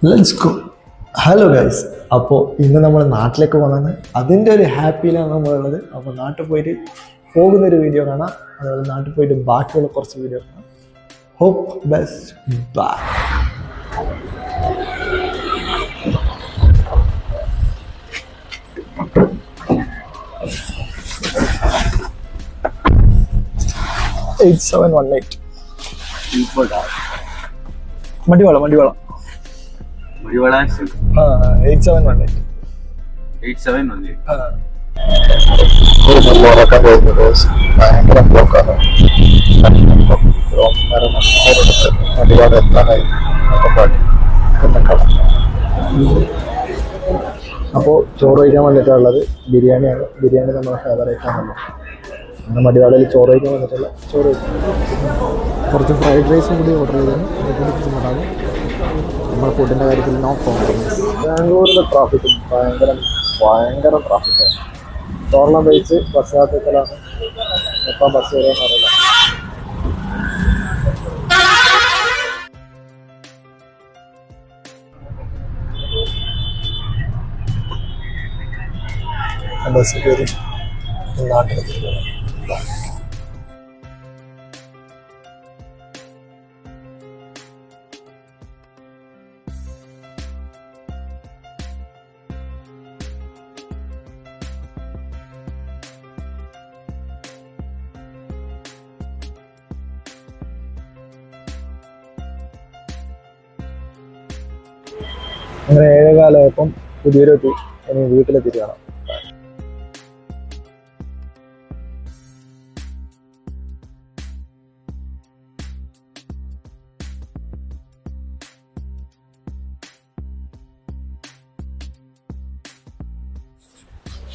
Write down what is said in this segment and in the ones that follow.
Let's go. Hello guys, അപ്പോൾ ഇന്ന് നമ്മൾ നാട്ടിലേക്ക് പോകുന്നതാണ്. അതിൻ്റെ ഒരു ഹാപ്പിയിലാണ് നമ്മളുള്ളത്. അപ്പോൾ നാട്ടിൽ പോയിട്ട് പോകുന്നൊരു വീഡിയോ കാണാം, അതുപോലെ നാട്ടിൽ പോയിട്ട് ബാക്കിയുള്ള കുറച്ച് വീഡിയോ കാണാം. Hope best, bye. മടിവാള 8718. ഭയങ്കര ബ്ലോക്കാണ്. മടിവാട് എത്താനായി അപ്പോൾ ചോറ് കഴിക്കാൻ വേണ്ടിയിട്ടുള്ളത് ബിരിയാണിയാണ്. ബിരിയാണി നമ്മുടെ ഫേവറേറ്റ് ആണല്ലോ. അങ്ങനെ മടിവാടയിൽ ചോറ് കഴിക്കാൻ വന്നിട്ടുള്ള ചോറ് കുറച്ച് ഫ്രൈഡ് റൈസും കൂടി ഓർഡർ ചെയ്തതാണ്. ഉണ്ടാകും. നമ്മുടെ ഫുഡിൻ്റെ കാര്യത്തിൽ നോ കോംപ്രമൈസ്. ബാംഗ്ലൂരിൻ്റെ ട്രാഫിക് ഭയങ്കര ട്രാഫിക്കാണ്. ചോറെല്ലാം കഴിച്ച് ബസ് കാത്തിക്കലാണ്. എപ്പോൾ ബസ് വരുമെന്ന് അറിയില്ല. ബസ് കയറി നാട്ടിലെത്തി. അങ്ങനെ 7:15 പുതിയൊരെത്തി. ഇനി വീട്ടിലെത്തിയിട്ട് കാണാം.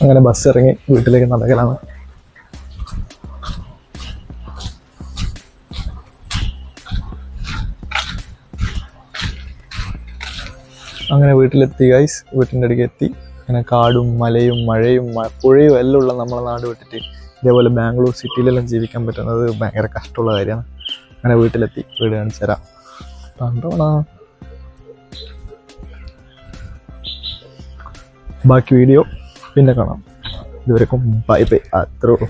അങ്ങനെ ബസ് ഇറങ്ങി വീട്ടിലേക്ക് നടക്കലാണ്. അങ്ങനെ വീട്ടിലെത്തി ഗൈസ്. വീട്ടിൻ്റെ അടുക്ക് എത്തി. അങ്ങനെ കാടും മലയും മഴയും പുഴയും എല്ലാം ഉള്ള നമ്മളെ നാട് വിട്ടിട്ട് ഇതേപോലെ ബാംഗ്ലൂർ സിറ്റിയിലെല്ലാം ജീവിക്കാൻ പറ്റുന്നത് ഭയങ്കര കഷ്ടമുള്ള കാര്യമാണ്. അങ്ങനെ വീട്ടിലെത്തി. വീട് കാണിച്ചു തരാം. ബാക്കി വീഡിയോ പിന്നെ കാണാം. ഇതുവരെക്കും ബൈ ബൈ. അത്രേ ഉള്ളൂ.